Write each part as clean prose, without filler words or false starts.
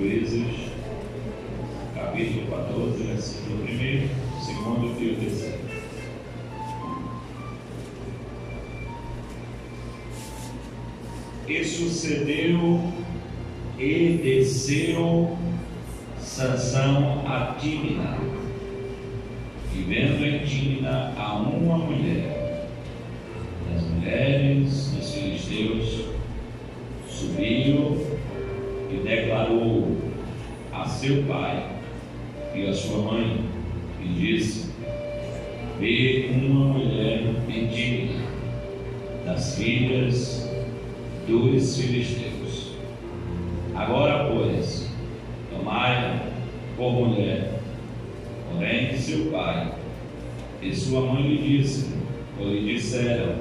Juízes, capítulo 14, versículo 1, 2 e o 3. E sucedeu e desceu Sansão a Tímina, e vendo em Tímina a uma mulher das mulheres dos filisteus, subiu e declarou a seu pai e a sua mãe, e disse: vê uma mulher em Tímina, das filhas dos filisteus. Agora, pois, tomai por mulher. Porém, seu pai e sua mãe lhe disseram: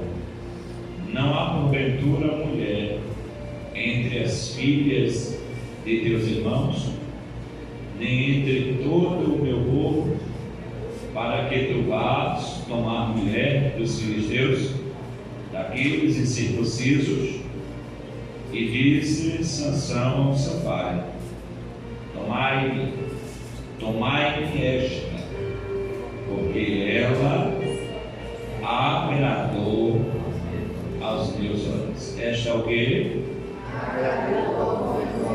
não há porventura mulher entre as filhas de teus irmãos, nem entre todo o meu povo, para que tu vás tomar mulher dos filisteus, daqueles incircuncisos? E disse Sansão ao seu pai: tomai-me esta, porque ela agradou aos meus olhos. Esta é o quê?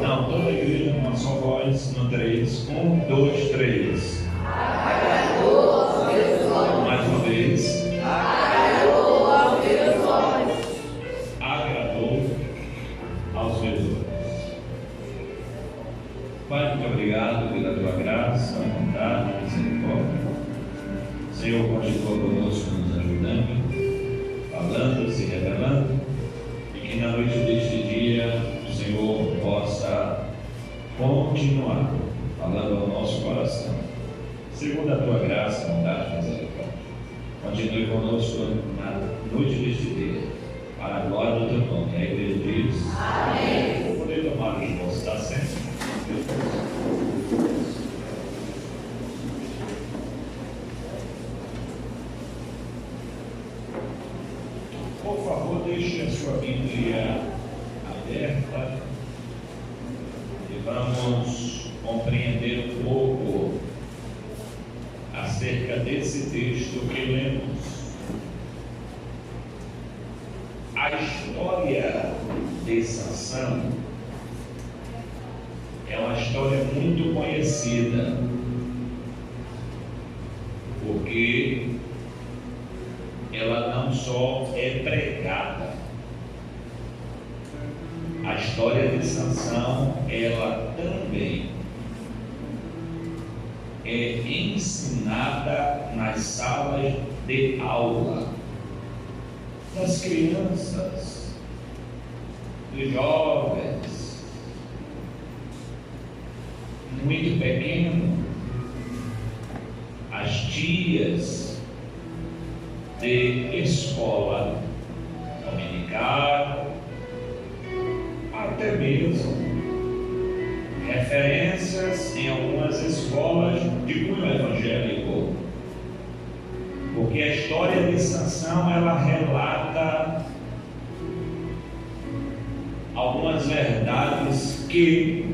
Não, toda a igreja numa só voz, no 3. 1, 2, 3. Agradou aos meus olhos. Mais uma vez. Agradou aos meus olhos. Agradou aos meus olhos. Pai, muito obrigado pela tua graça, bondade, misericórdia. Senhor, continua conosco, nos ajudando, falando, se revelando, e que na noite deste dia o Senhor possa continuar falando ao nosso coração, segundo a tua graça, bondade e misericórdia. Continue conosco na noite deste dia, para a glória do teu nome. A igreja diz: amém. Vou poder tomar os vossos assentos. Por favor, deixe a sua Bíblia aberta e vamos compreender um pouco acerca desse texto que lemos. A história de Sansão é uma história muito conhecida, porque ela não só é pregada, a história de Sansão, ela também é ensinada nas salas de aula das crianças, dos jovens, muito pequeno, as tias de escola dominical, até mesmo referências em algumas escolas de cunho evangélico, porque a história de Sansão, ela relata algumas verdades que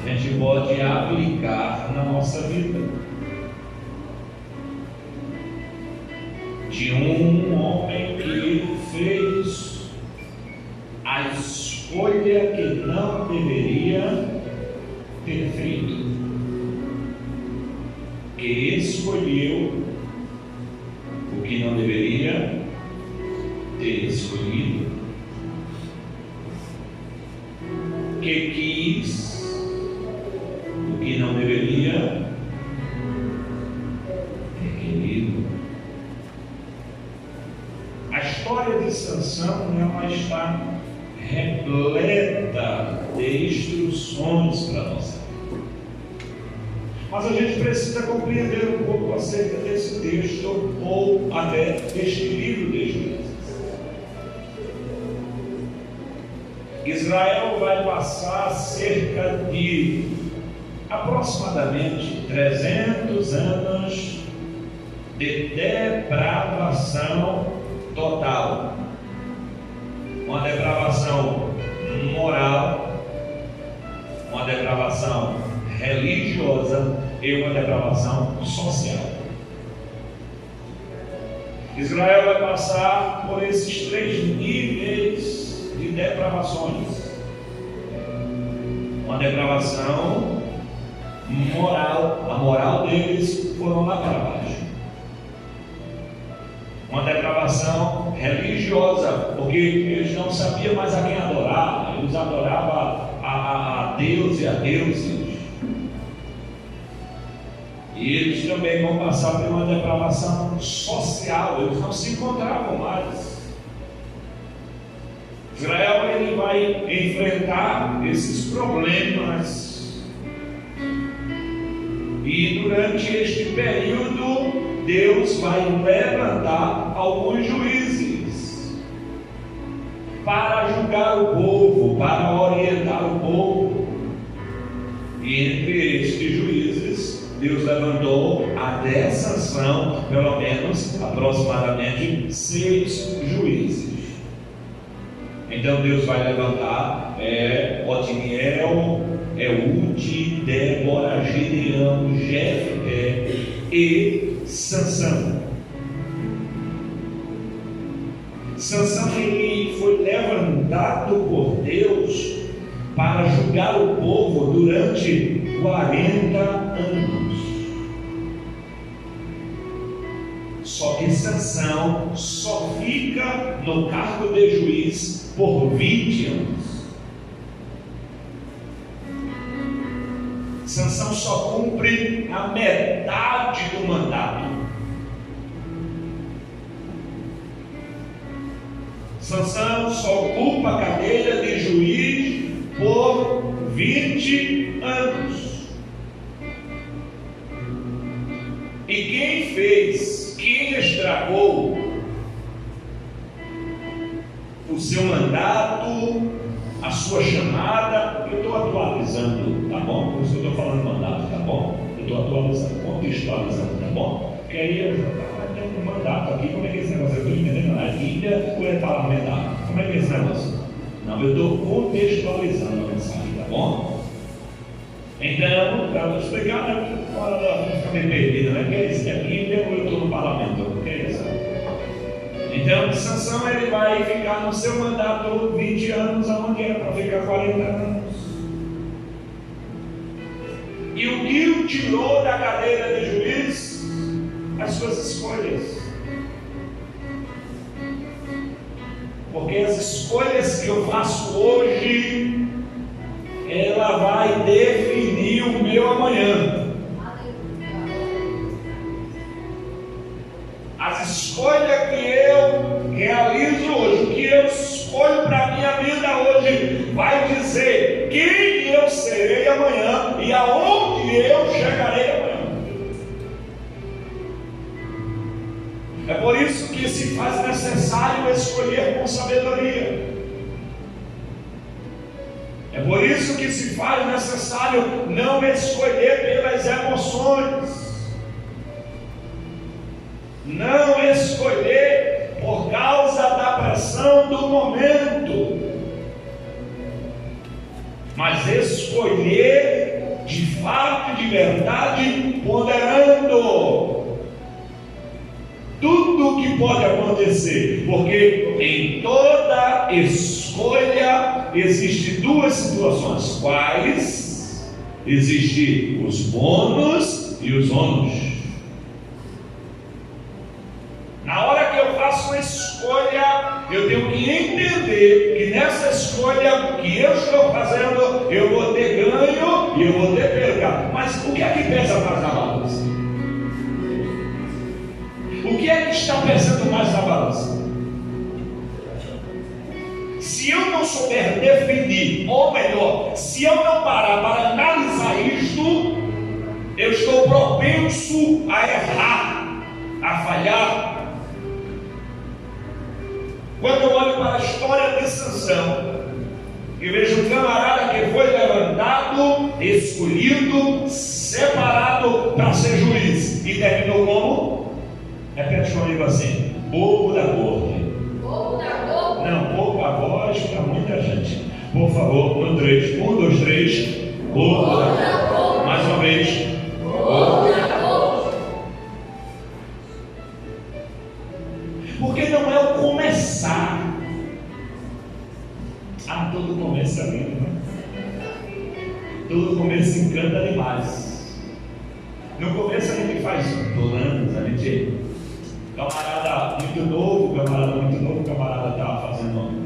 a gente pode aplicar na nossa vida, de um homem que fez a escolha que não deveria ter feito, que escolheu o que não deveria ter escolhido, que quis o que não deveria ter querido. A história de Sansão, ela está repleta de instruções para nós. Mas a gente precisa compreender um pouco acerca desse texto, ou até deste livro de Juízes. Israel vai passar cerca de aproximadamente 300 anos de depravação total, uma depravação moral, depravação religiosa e uma depravação social. Israel vai passar por esses 3 níveis de depravações. Uma depravação moral, a moral deles foram lá para baixo. Uma depravação religiosa, porque eles não sabiam mais a quem adorar, eles adoravam a Deus e a deuses. E eles também vão passar por uma depravação social, eles não se encontravam mais. Israel ele vai enfrentar esses problemas, e durante este período Deus vai levantar alguns juízes para julgar o povo, para orientar o povo. E entre estes juízes Deus levantou até essa ação, pelo menos aproximadamente 6 juízes. Então Deus vai levantar Otiniel, Eude, Débora, Gideão, Jefté e Sansão. Sansão ele foi levantado por Deus para julgar o povo durante 40 anos. Só que Sansão só fica no cargo de juiz por 20 anos. Sansão só cumpre a metade do mandato. Sansão só ocupa a cadeira de juiz por 20 anos. E quem estragou o seu mandato, a sua chamada, eu estou atualizando, tá bom? Por isso eu estou falando mandato, tá bom? Eu estou atualizando, contextualizando, tá bom? Porque aí eu tenho um mandato aqui, como é que é esse negócio? Eu estou entendendo, a Bíblia ou é parlamentar? Como é que é esse negócio? Não, eu estou contextualizando a mensagem, tá bom? Então, para explicar, não fica meio perdido, né? Que é isso? É Bíblia ou eu estou no parlamento? O que é isso? Então, Sansão ele vai ficar no seu mandato 20 anos, aonde era para ficar 40 anos. E o que o tirou da cadeira de juiz? As suas escolhas. Porque as escolhas que eu faço hoje, ela vai definir o meu amanhã. As escolhas que eu realizo hoje, o que eu escolho para a minha vida hoje, vai dizer quem eu serei amanhã e aonde eu chegarei amanhã. É por isso que se faz necessário escolher com sabedoria. É por isso que se faz necessário não escolher pelas emoções. Não escolher por causa da pressão do momento, mas escolher de fato e de verdade, ponderando tudo o que pode acontecer, porque em toda escolha existem 2 situações. Quais? Existem os bônus e os ônus. Na hora que eu faço uma escolha, eu tenho que entender que nessa escolha que eu estou fazendo, eu vou ter ganho e eu vou ter perda. Mas o que é que pesa mais na balança? O que é que está pesando mais na balança? Se eu não souber definir, ou melhor, se eu não parar para analisar isto, eu estou propenso a errar, a falhar. Quando eu olho para a história de Sansão e vejo um camarada que foi levantado, escolhido, separado para ser juiz, e terminou como? Repete comigo assim: bobo da corte. Povo da corte. Não, pouca voz para muita gente. Por favor, no 3. 1, 2, 3. outra coisa. Mais uma vez. Outra coisa. Porque não é o começar. Todo começo é lindo, né? Todo começo encanta demais. No começo a gente faz planos, a gente. Camarada muito novo, camarada está fazendo.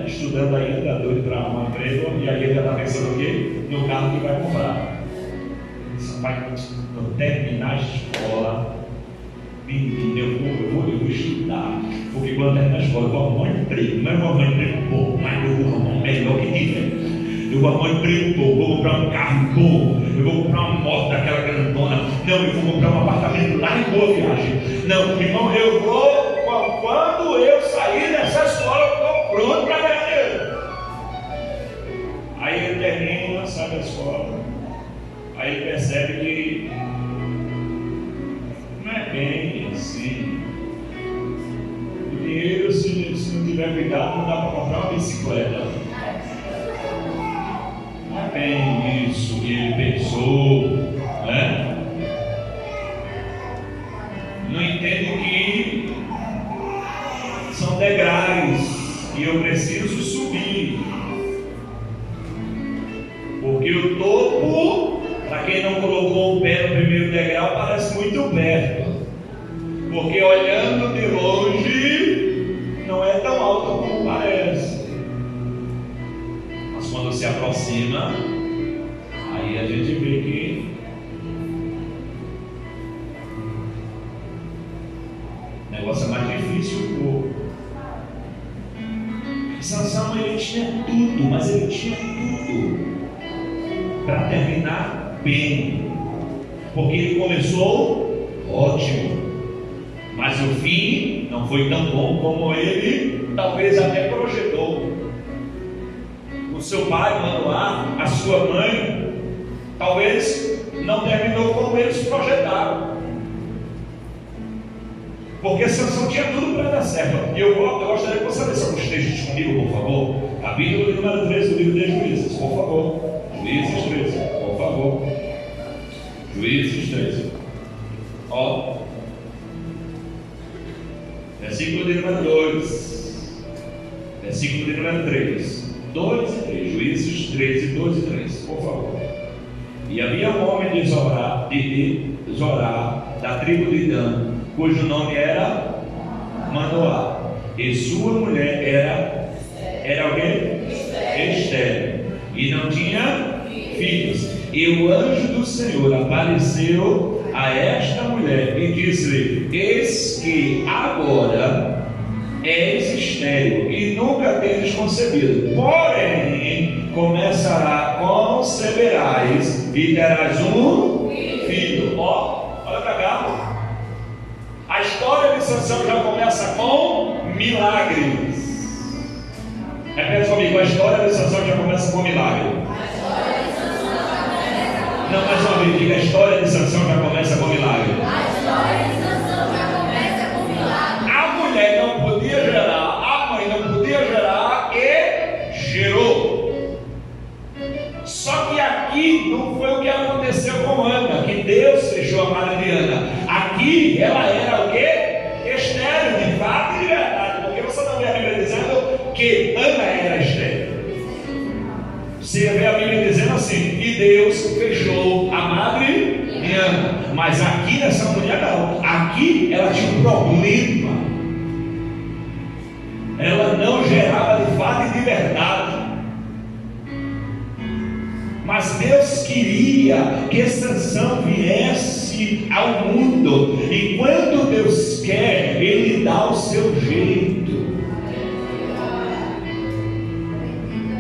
Estudando ainda, doido para arrumar emprego, e aí ele já está pensando o quê? No carro que vai comprar. Isso vai terminar a escola. Menino, eu vou estudar, porque quando terminar a escola eu vou arrumar um emprego, mas eu vou arrumar um emprego bom, mas eu vou arrumar um melhor que tiver. Eu vou arrumar um emprego bom, vou comprar um carro bom, eu vou comprar uma moto daquela grandona, não, eu vou comprar um apartamento lá em Boa Viagem. Não, irmão, eu vou, quando eu sair dessa escola, eu estou pronto para ganhar dinheiro. Aí ele termina, sai da escola, aí ele percebe que não é bem assim. O dinheiro, se não tiver cuidado, não dá para comprar uma bicicleta. Não é bem isso que ele pensou, né? Não entende que são degraus e eu preciso subir. Porque o topo, para quem não colocou o pé no primeiro degrau, parece muito perto. Porque olhando de longe, não é tão alto como parece. Mas quando se aproxima, aí a gente vê que o negócio é mais difícil um pouco. Sansão, ele tinha tudo, mas ele tinha tudo para terminar bem, porque ele começou ótimo, mas o fim não foi tão bom como ele talvez até projetou. O seu pai, Manoá, a sua mãe, talvez não terminou como eles projetaram, porque Sansão tinha tudo para dar certo. E eu gostaria que você lesse alguns textos comigo, por favor. Capítulo número 13 do livro de Juízes, por favor. Juízes 13, por favor. Juízes 13. Ó. Versículo de número 2. Versículo de número 3. 2 e 3. Juízes 13, 2 e 3. Por favor. E havia um homem de Zorá, da tribo de Dan, cujo nome era Manoá. E sua mulher era alguém? Estéril. E não tinha filhos. E o anjo do Senhor apareceu a esta mulher e disse-lhe: eis que agora és estéril e nunca tendes concebido, porém conceberás e terás um filho. Olha para cá. A história de Sansão já começa com milagres. Repete comigo, a história de Sansão já começa com milagre. Não, mais uma vez, diga, a história de Sansão já começa com milagre. A história de Sansão já começa com milagre. A mulher não podia gerar, a mãe não podia gerar e gerou. Só que aqui não foi o que aconteceu com Ana, que Deus fechou a madre de Ana. Aqui ela era o quê? Estéril, de fato e de verdade. Porque você não vê a Bíblia dizendo que Ana era estéril. Você vê a Bíblia dizendo assim: e Deus fechou a madre de Ana. Mas aqui nessa mulher não. Aqui ela tinha um problema. Ela não gerava de fato e de verdade. Mas Deus queria que Sansão viesse ao mundo. E quando Deus quer, Ele dá o seu jeito.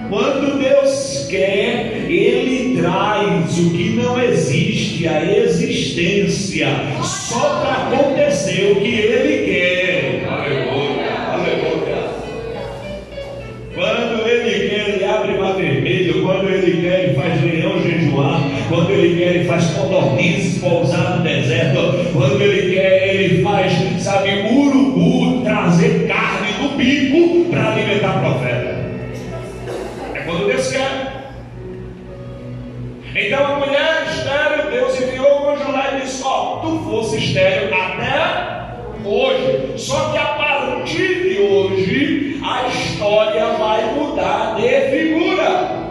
Quando Deus quer, Ele traz o que não existe à existência, só para acontecer o que Ele quer. Aleluia, aleluia. Quando Ele quer, Ele abre mar vermelho. Quando Ele quer, Ele faz leão jejuar. Quando Ele quer, Ele faz codornizes pousar no deserto. Quando Ele quer, Ele faz, urubu trazer carne do bico para alimentar o profeta. Quando Deus quer. Então a mulher estéril, Deus enviou o anjo lá e disse: ó, tu fosse estéril até hoje, só que a partir de hoje a história vai mudar de figura.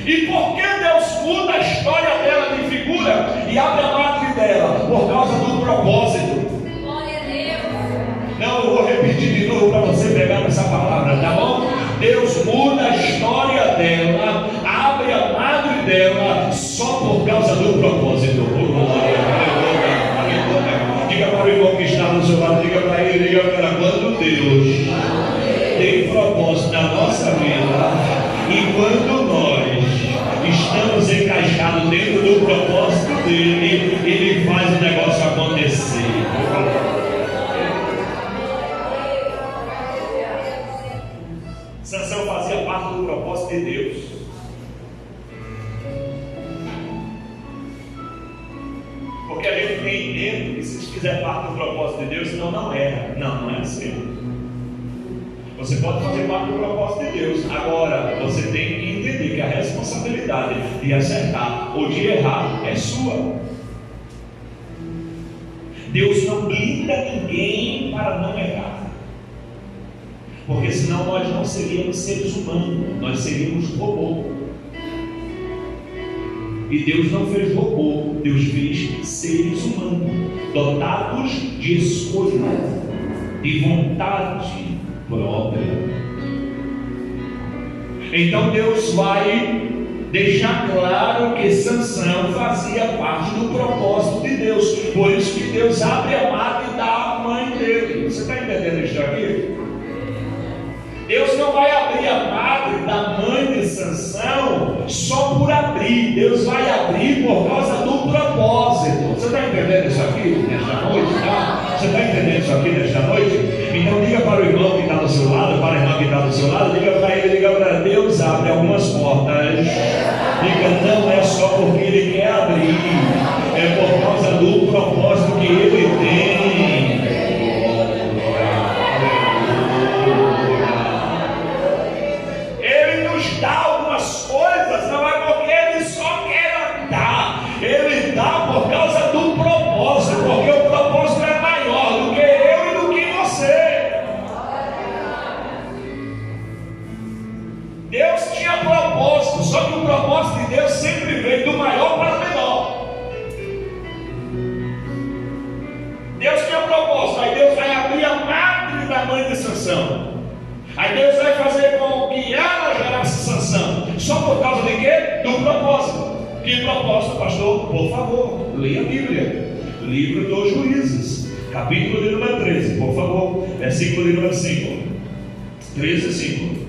E por que Deus muda a história dela de figura e abre a madre dela? Por causa do propósito. Glória a Deus. Não, eu vou repetir de novo para você pegar nessa palavra, tá bom? Deus muda a história dela, abre a madre dela, só por causa do propósito. Glória, aleluia, aleluia. Diga para o irmão que está no seu lado, diga para ele, diga para quando Deus tem propósito na nossa vida. E quando nós estamos encaixados dentro do propósito dele, ele faz o negócio acontecer. Sansão fazia parte do propósito de Deus. Porque a gente tem medo que se fizer parte do propósito de Deus, senão não era. Não é assim. Você pode fazer parte do propósito de Deus. Agora, você tem que entender que a responsabilidade de acertar ou de errar é sua. Deus não blinda ninguém para não errar. Porque senão nós não seríamos seres humanos, nós seríamos robô. E Deus não fez robô, Deus fez seres humanos, dotados de escolha, de vontade própria. Então Deus vai deixar claro que Sansão fazia parte do propósito de Deus. Por isso que Deus abre a madre da mãe dele. Você está entendendo isso aqui? Deus não vai abrir a madre da mãe de Sansão só por abrir. Deus vai abrir por causa do propósito. Você está entendendo isso aqui nesta noite? Tá? Você está entendendo isso aqui nesta noite? Então diga para o irmão que está do seu lado, para a irmã que está do seu lado, diga para ele, diga para Deus, abre algumas portas. Diga, não é só porque Ele quer abrir, é por causa do propósito que Ele tem. Ele nos dá algumas coisas, não é porque Ele só quer dar, Ele dá por causa do propósito, porque o propósito é maior do que eu e do que você. Deus tinha propósito, só que o propósito de Deus sempre veio do maior para o menor. Deus tinha propósito, aí Deus vai abrir a madre da mãe de Sansão. Aí Deus vai fazer com que ela gerasse Sansão. Só por causa de quê? Do propósito. Que propósito, pastor? Por favor, leia a Bíblia. Livro dos Juízes, capítulo de número 13, por favor. Versículo de número 5. 13 e 5.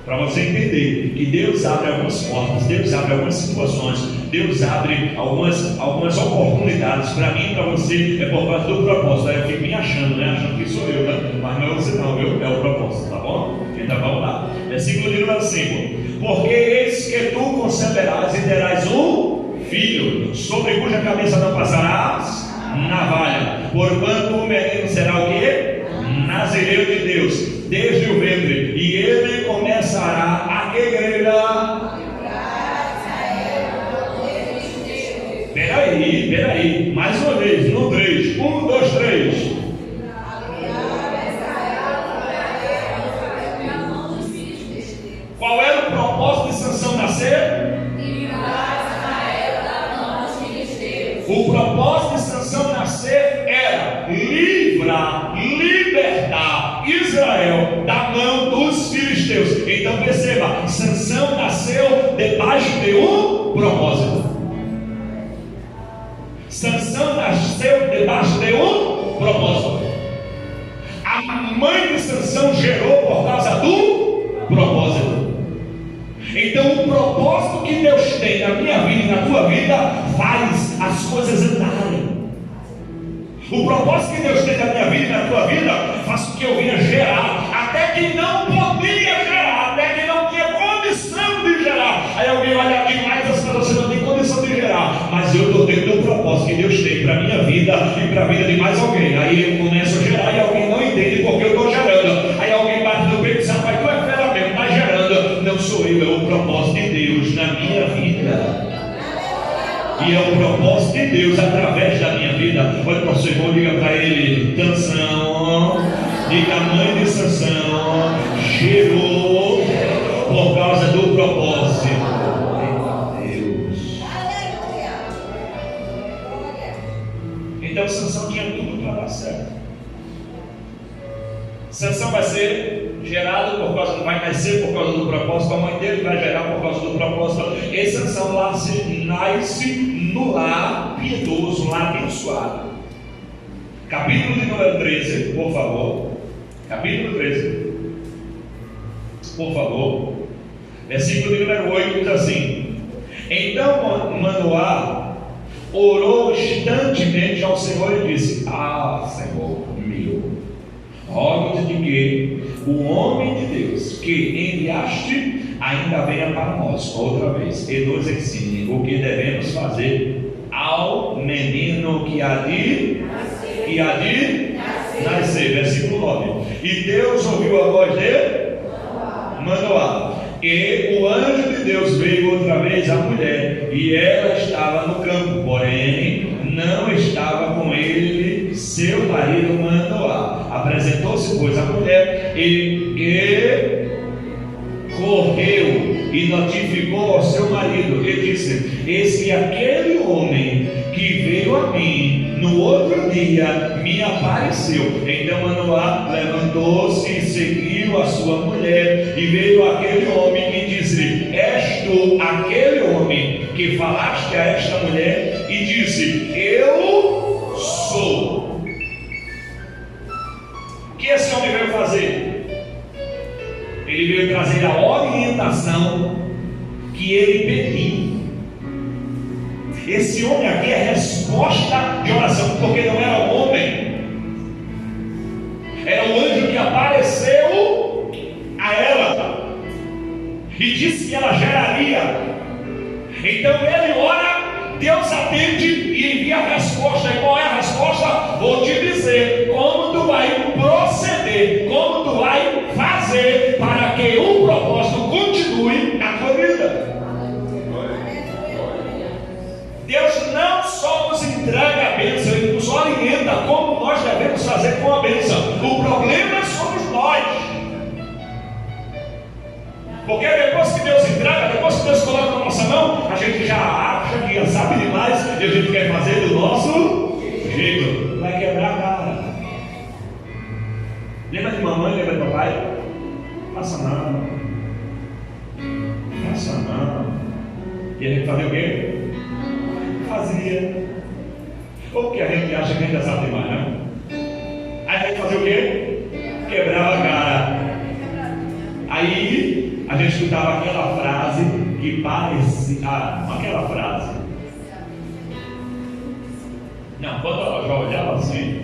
Para você entender que Deus abre algumas portas, Deus abre algumas situações, Deus abre algumas oportunidades para mim e para você, é por causa do propósito. Aí eu fico me achando, né? Achando que sou eu, né? Mas não é você não, viu? É o propósito, tá bom? Então vamos lá. Versículo de número 5. Porque eis que tu conceberás e terás um filho, sobre cuja cabeça não passarás navalha, porquanto o menino será o quê? Nazireu de Deus, desde o ventre, e ele começará a que igreja? Peraí, mais uma vez, no 3, 1, 2, 3. Qual era o propósito de Sansão nascer? O propósito de Sansão nascer era libertar Israel da mão dos filisteus. Então perceba, Sansão nasceu debaixo de um propósito. Sansão nasceu debaixo de um propósito. A mãe de Sansão gerou por causa do propósito. Então o propósito que Deus tem na minha vida e na tua vida faz as coisas andarem. O propósito que Deus tem na minha vida e na tua vida faz com que eu venha gerar, até que não podia gerar, até que não tinha condição de gerar. Aí alguém olha aqui mais, você não tem condição de gerar, mas eu estou dentro do propósito que Deus tem para a minha vida e para a vida de mais alguém. Aí eu começo a gerar e alguém não entende porque eu estou gerando. Aí alguém bate no peito e diz, rapaz, tu é fera mesmo, está gerando. Não sou eu, é o propósito propósito de Deus na minha vida. E é o propósito de Deus através da minha vida. Olha para o seu irmão, diga para ele: Sansão, diga a mãe de Sansão, chegou por causa do propósito. Deus. Então Sansão tinha tudo para dar certo. Sansão vai ser gerado por causa, vai nascer por causa do propósito, a mãe dele vai gerar por causa do propósito. E Sansão nasce no lar piedoso, no lar abençoado. Capítulo de número 13, por favor. Capítulo 13, por favor. Versículo de número 8 diz assim: Então Manoá orou instantemente ao Senhor e disse: Senhor meu, rogo-te de que o homem de Deus que enviaste ainda venha para nós outra vez e nos ensine o que devemos fazer ao menino que há de nascer. Versículo 9. E Deus ouviu a voz de Manoá, e o anjo de Deus veio outra vez à mulher, e ela estava no campo, porém não estava com ele seu marido Manoá. Apresentou-se, pois, a mulher e correu e notificou ao seu marido e disse: Eis que aquele homem que veio a mim no outro dia me apareceu. Então Manoá levantou-se e seguiu a sua mulher, e veio aquele homem e disse: És tu aquele homem que falaste a esta mulher? E disse: Eu sou. O que esse homem veio fazer? Ele veio trazer a orientação que ele pediu. Esse homem aqui é resposta de oração, porque não era um homem, era o anjo que apareceu a ela e disse que ela geraria. Então ele ora, Deus atende e envia a resposta. E qual é a resposta? Vou te dizer como tu vai proceder, como tu vai fazer para que o propósito continue na tua vida. Deus não só nos entrega a bênção, Ele nos orienta como nós devemos fazer com a bênção. O problema somos nós. Porque depois que Deus entrega, depois que Deus coloca na nossa mão, a gente já acha que já sabe demais e a gente quer fazer do nosso jeito. Vai quebrar a cara. Lembra de mamãe, lembra de papai? Faça não. Faça não. E a gente fazia o quê? Fazia. Ou que a gente acha que a gente já sabe demais, né? Aí a gente fazia o quê? Quebrava a cara. Aí a gente escutava aquela frase que parecia. Aquela frase. Não, quando ela já olhava assim,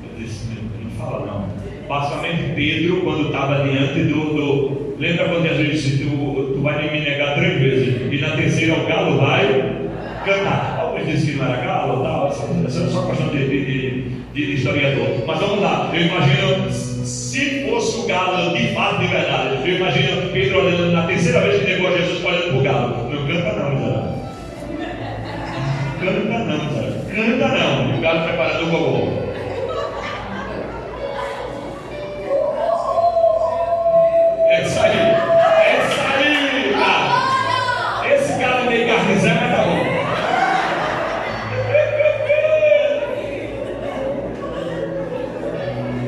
eu disse: não fala não. Basicamente Pedro, quando estava diante do. Lembra quando Jesus disse: tu vai me negar 3 vezes, e na terceira o galo vai cantar. Alguns dizem que não era galo, tal. Essa é só questão de historiador. Mas vamos lá, eu imagino, se fosse o galo de fato, de verdade, eu imagino Pedro olhando na terceira vez que negou a Jesus, olhando para o galo. Não canta não, miserável. Canta não, miserável. Canta não. E o galo preparando o gogô. É isso aí. É isso aí. Esse galo meio garnizé, mas tá bom.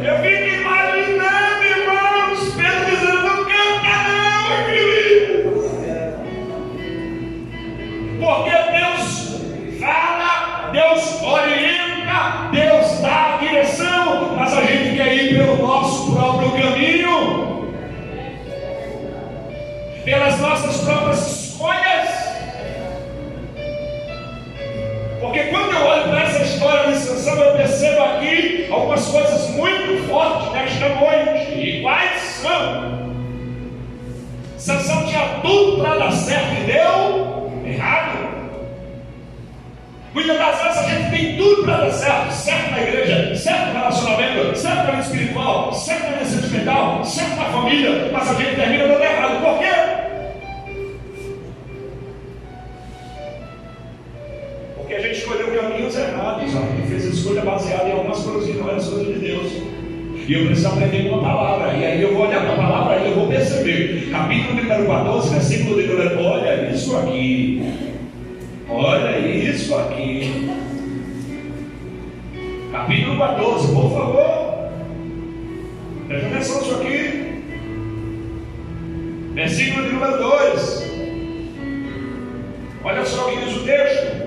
Eu fico imaginando, irmãos, Pedro dizendo: não canta não, querido. Porque Deus fala, Deus orienta, Deus dá a direção, mas a gente quer ir pelo nosso próprio caminho, pelas nossas próprias escolhas. Porque quando eu olho para essa história de Sansão, eu percebo aqui algumas coisas muito fortes nesta noite. E quais são? Sansão tinha tudo para dar certo e deu errado. Muitas das vezes a gente tem tudo para dar certo. Certo na igreja, certo no relacionamento, certo na vida espiritual, certo na vida sentimental, certo na família, mas a gente termina dando errado. Por quê? erradas. Ele fez a escolha baseada em algumas coisas que não eram as coisas de Deus. E eu preciso aprender com a palavra. E aí eu vou olhar para a palavra e eu vou perceber. Capítulo número 14, versículo de número. Olha isso aqui. Olha isso aqui. Capítulo 14, por favor. Presta atenção nisso aqui. Versículo de número 2. Olha só o que diz o texto.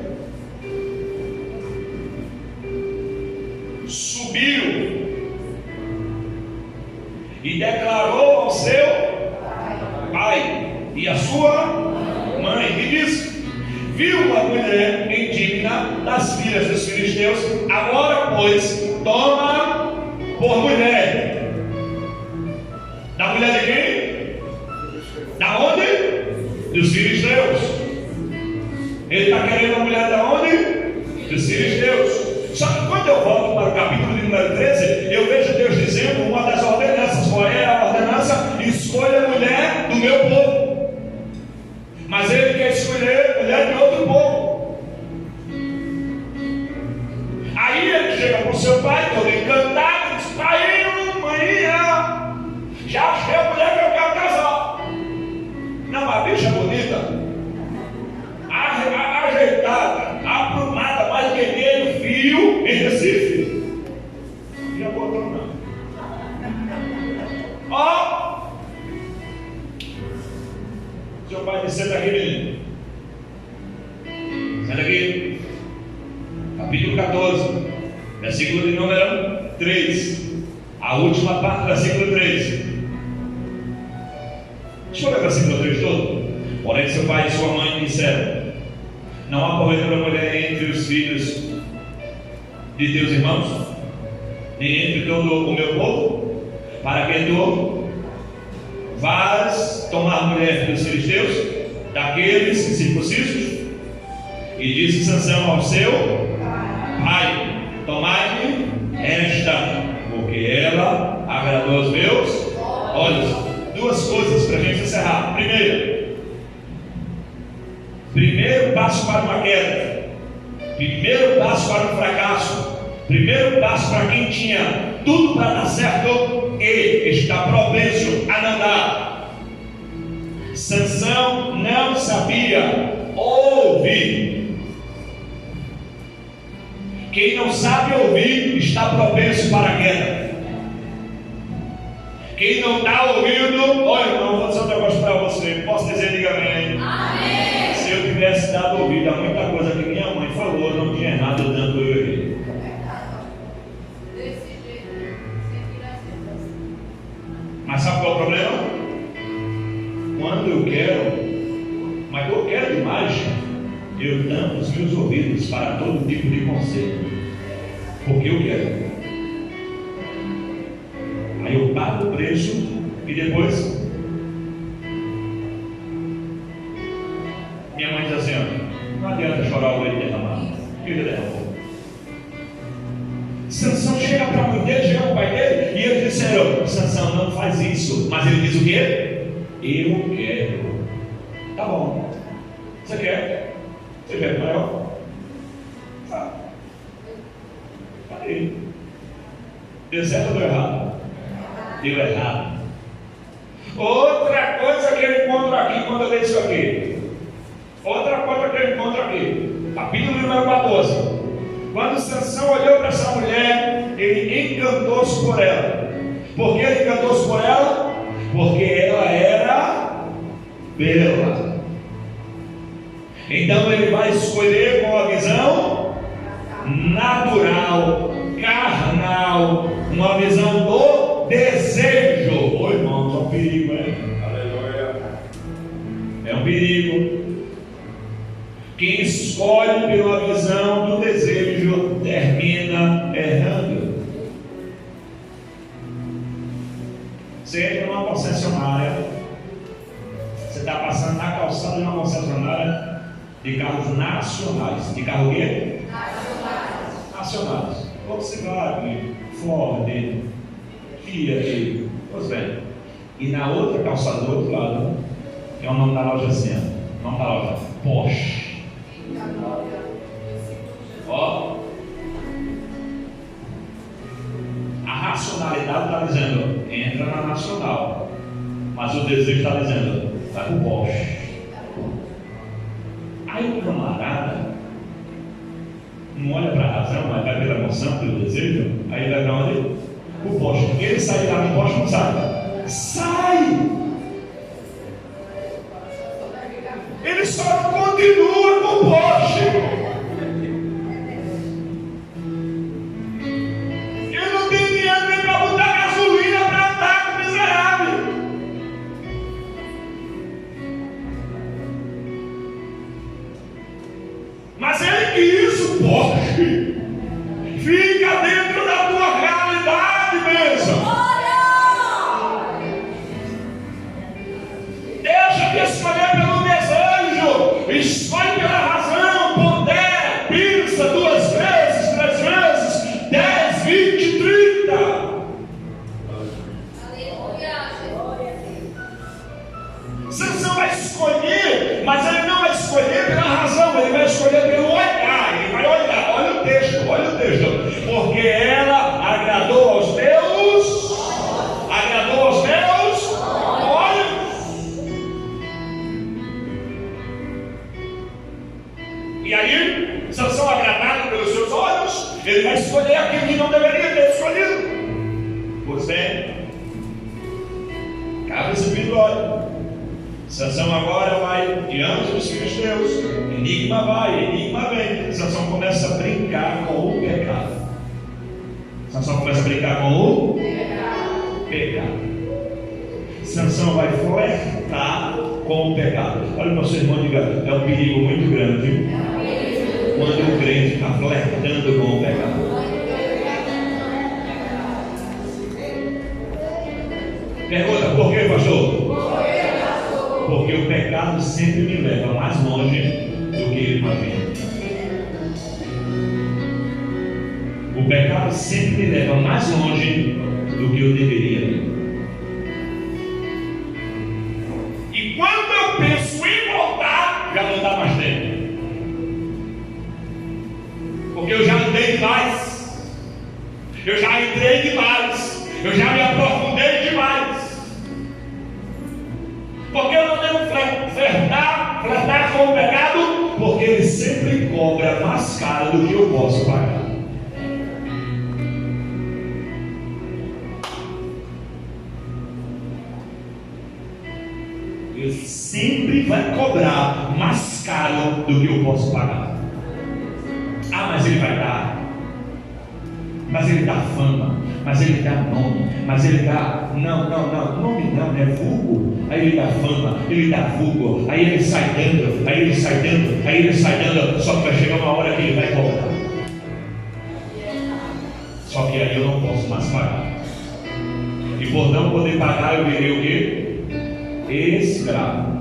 Subiu e declarou ao seu pai e a sua mãe, e disse: viu uma mulher indigna das filhas dos filisteus, agora pois toma por mulher. Da mulher de quem? Da onde? Dos filisteus. Ele está querendo a mulher da onde? Dos filisteus. Só que quando eu volto para o capítulo de número 13, eu vejo Deus dizendo uma das ordenanças. Qual é a ordenança? Escolha a mulher do meu povo. Mas ele quer escolher mulher de outro povo. Aí ele chega para o seu pai, todo encantado, e diz: pai, mãe, já achei a mulher que eu quero casar. Não, a bicha bonita, ajeitada, aprumada, mais que meio fio em Recife. Já botou não. Ó, seu pai disse: senta aqui, menino. Senta aqui. Capítulo 14, versículo de número 3. A última parte do versículo 3. Deixa eu ler o versículo 3 todo. Porém, seu pai e sua mãe disseram: não há porventura mulher entre os filhos de teus irmãos, nem entre todo o meu povo, para que tu vás tomar mulher dos filisteus, daqueles circuncisos? E disse Sansão ao seu pai: tomai-me esta, porque ela agradou aos meus olhos. Duas coisas para a gente encerrar. Primeiro passo para uma queda, primeiro passo para um fracasso, primeiro passo para quem tinha tudo para dar certo e está propenso a não dar. Sansão não sabia ouvir. Quem não sabe ouvir está propenso para a queda. Quem não está ouvindo, olha, irmão, vou dizer um negócio para você. Posso dizer, diga amém. Amém. Se eu tivesse dado ouvido a muita coisa que minha mãe falou, não tinha errado tanto eu errei. Desse jeito, sem tirar certeza. Mas sabe qual é o problema? Quando eu quero, mas eu quero demais, eu tampo os meus ouvidos para todo tipo de conselho, porque eu quero. Aí eu pago o preço e depois minha mãe diz assim: ó, não adianta chorar o leite derramado, que ele derramou. Sansão chega para a mãe dele, chega para o pai dele, e eles disseram: Sansão, não faz isso. Mas ele diz o quê? Eu quero. Tá bom. Você quer? Você quer maior? Tá. Aí. Deu certo ou deu errado? Deu errado. Outra coisa que eu encontro aqui quando eu leio isso aqui. Outra coisa que eu encontro aqui. Capítulo número 14. Quando Sansão olhou para essa mulher, ele encantou-se por ela. Por que ele encantou-se por ela? Porque ela era bela. Então ele vai escolher com a visão natural, carnal, uma visão do desejo. Ô irmãos, é um perigo, né? Aleluia. É um perigo. Quem escolhe pela visão do desejo termina errando. Você entra numa concessionária, você está passando na calçada de uma concessionária de carros nacionais. De carro o quê? Nacionais. Volkswagen, Ford, Fiat, pois bem. E na outra calçada do outro lado, é o nome da loja assim, o nome da loja, Porsche. Ó, racionalidade está dizendo, entra na nacional. Mas o desejo está dizendo, vai para o poste. Aí o camarada não olha para a razão, mas vai pela emoção, pelo desejo. Aí vai para onde? O poste. Ele sai lá no poste, não sai. Sai! Ele só continua com o poste. Ele não tem dinheiro nem para botar gasolina para andar com o miserável. Mas ele quis o poste. Fica dentro da tua realidade mesmo. Deixa de escolher pelo desejo. Escolhe pela razão, poder. Pensa 2 vezes, 3 vezes, 10, 20, 30. Sansão vai escolher, mas ele não vai escolher pela razão, ele vai escolher pelo olhar. Ele vai olhar, olha o texto, porque ela agradou aos meus olhos. E aí, Sansão, agradado pelos seus olhos, ele vai escolher aquilo que não deveria ter escolhido. Pois bem, cabe esse episódio. Sansão agora vai diante dos filisteus. Enigma vai, enigma vem. Sansão começa a brincar com o pecado. Sansão começa a brincar com o pecado. Sansão vai flertar com o pecado. Olha o nosso irmão, diga, é um perigo muito grande, viu? Quando o crente está flertando com o pecado. Pergunta, por quê, pastor? Porque o pecado sempre me leva mais longe do que ele imagina. O pecado sempre me leva mais longe do que eu deveria ir. E quando eu penso em voltar, já não dá mais tempo. Porque eu já andei demais. Eu já entrei demais. Eu já me aprofundei demais. Porque eu não devo flertar com o pecado, porque ele sempre cobra mais caro do que eu posso pagar. Ele sempre vai cobrar mais caro do que eu posso pagar. Ah, mas ele vai dar. Mas ele dá fama, mas ele dá nome, mas ele dá. Não, nome não, é vulgo. Aí ele dá fama, ele dá vulgo, aí ele sai dando, aí ele sai dando, aí ele sai dando. Só que vai chegar uma hora que ele vai voltar. Só que aí eu não posso mais pagar. E por não poder pagar, eu virei o quê? Escravo.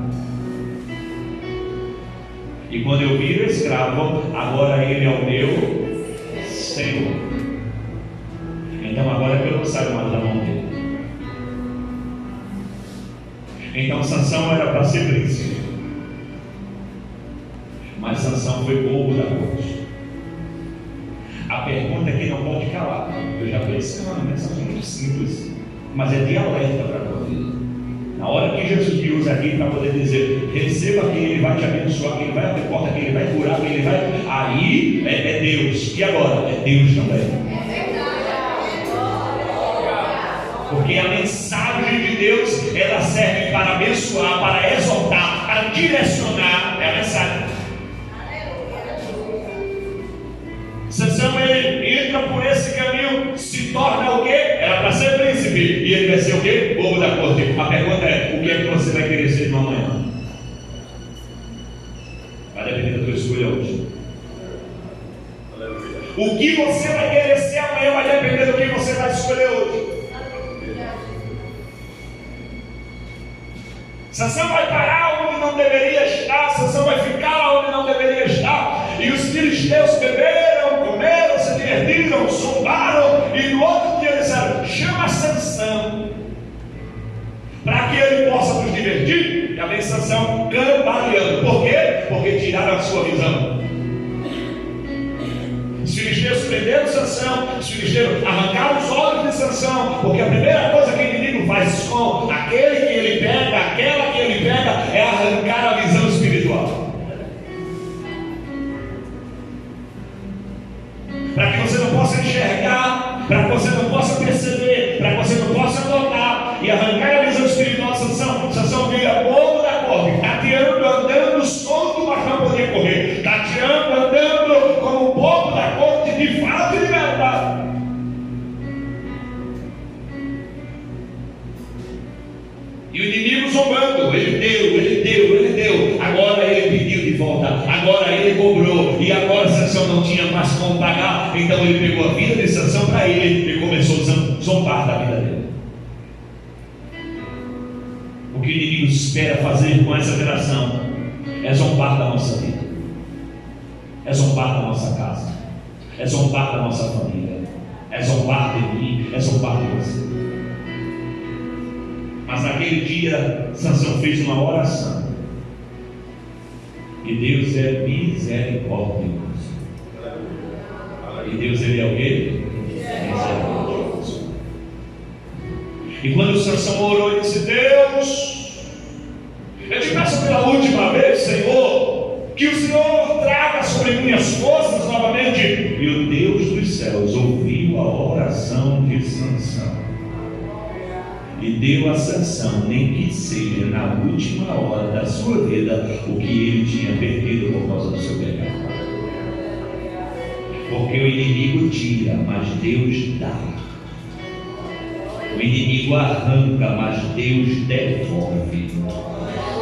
E quando eu viro escravo, agora ele é o meu Senhor. Então agora eu não saio mais da mão dele. Então Sansão era para ser príncipe, mas Sansão foi bobo da corte. A pergunta que não pode calar. Eu já pensei, uma mensagem muito simples, mas é de alerta para a tua vida. Na hora que Jesus te usa aqui para poder dizer, receba que Ele vai te abençoar, que Ele vai abrir porta, que Ele vai curar, que Ele vai. Aí é Deus. E agora? É Deus também. Porque a mensagem de Deus, ela serve para abençoar, para exortar, para direcionar. É a mensagem. Sansão, ele entra por esse caminho, se torna o quê? Era para ser príncipe. E ele vai ser o quê? Bobo da corte. A pergunta é, o que é que você vai querer ser de amanhã? Vai depender da tua escolha hoje. O que você vai querer ser amanhã vai depender do que você vai escolher hoje. Sansão vai parar onde não deveria estar. Sansão vai ficar onde não deveria estar. E os filisteus beberam, comeram, se divertiram, zombaram. E no outro dia eles disseram, chama Sansão, para que ele possa nos divertir. E a vem Sansão cambaleando. Por quê? Porque tiraram a sua visão. Se filisteus prenderam Sansão, os filisteus arrancaram os olhos de Sansão, porque a primeira coisa que o inimigo faz com aquele que ele pega, aquela que ele pega, é arrancar a visão espiritual. Para que você não possa enxergar, para que você não possa perceber, para que você não possa notar e arrancar a visão espiritual de Sansão. Sansão vira bobo da corda, tateando, andando solto, mas não podia correr, tateando, andando como o bobo da corte de fato e de verdade. E o inimigo zombando, ele deu, agora ele pediu de volta, agora ele cobrou, e agora Sansão não tinha mais como pagar, então ele pegou a vida de Sansão para ele e começou a zombar da vida dele. O que o inimigo espera fazer com essa geração é zombar da nossa vida, é zombar da nossa casa, é zombar da nossa família, é zombar de mim, é zombar de você. Mas naquele dia Sansão fez uma oração, e Deus é misericordioso. E Deus, ele é o quê? Misericordioso. E quando Sansão orou e disse: Deus, eu te peço pela última vez, Senhor, que o Senhor traga sobre minhas forças novamente. E o Deus dos céus ouviu a oração de Sansão e deu a Sansão, nem que seja na última hora da sua vida, o que ele tinha perdido por causa do seu pecado. Porque o inimigo tira, mas Deus dá. O inimigo arranca, mas Deus devolve.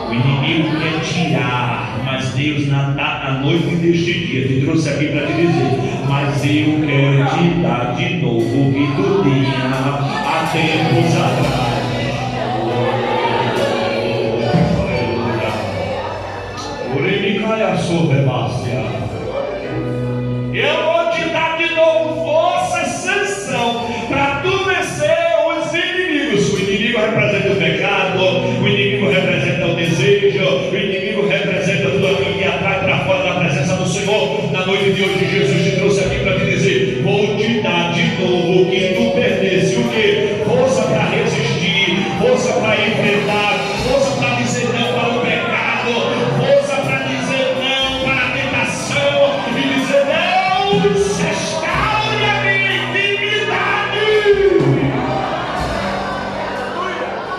O inimigo quer tirar, mas Deus na noite deste dia te trouxe aqui para te dizer: mas eu quero te dar de novo o que tu tinha há tempos atrás. Eu vou te dar de novo força, Sansão, para tu vencer os inimigos. O inimigo representa o pecado, o inimigo representa o desejo, o inimigo representa tudo aquilo que atrai para fora da presença do Senhor. Na noite de hoje, Jesus te trouxe aqui para te dizer: vou te dar de novo o que tu perdesse. O que? Força para resistir, força para enfrentar, força para dizer não para o pecado, força para dizer não para a tentação e dizer: Deus, restaure a minha intimidade.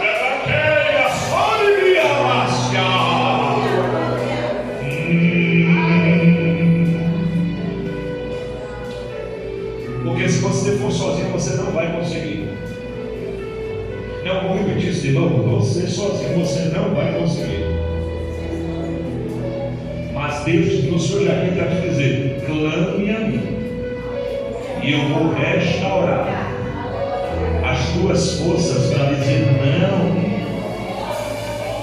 Levanteia, sobe minha máscia. Porque se você for sozinho, você não vai conseguir. Não vou repetir isso de novo. Você sozinho, você não vai conseguir. Mas Deus te trouxe hoje aqui para te dizer: clame a mim, e eu vou restaurar as tuas forças para dizer não.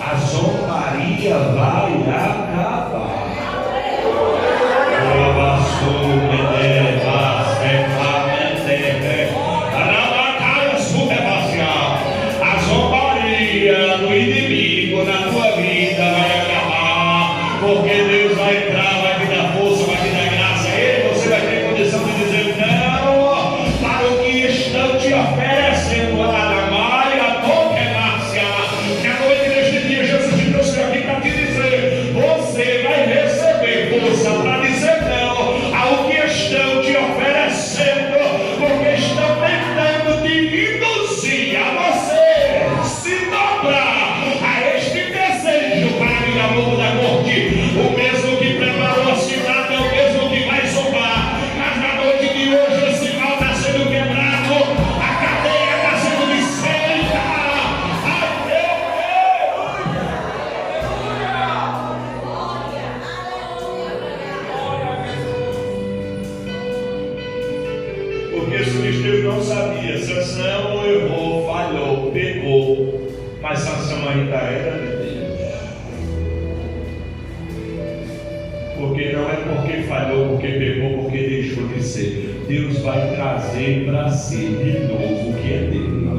A zombaria vai acabar. A zombaria do inimigo na tua vida vai acabar, porque Deus vai entrar, vai te dar força, vai te dar graça, e você vai ter condição de dizer não para o que estão te oferecendo. Que a noite deste dia Jesus te trouxe aqui para te dizer: você vai receber força para dizer não ao que estão te oferecendo, porque estão tentando te induzir a você se dobrar a este desejo para vir ao lobo da corte. O mesmo que preparou a cidade é o mesmo que vai zombar. Mas na noite de hoje esse mal está sendo quebrado, a cadeia está sendo desfeita. Ai, porque os filisteus não sabiam. Sansão errou, falhou, pecou, mas Sansão ainda era de Deus. Porque não é porque falhou, porque pecou, porque deixou de ser. Deus vai trazer para si de novo o que é dele.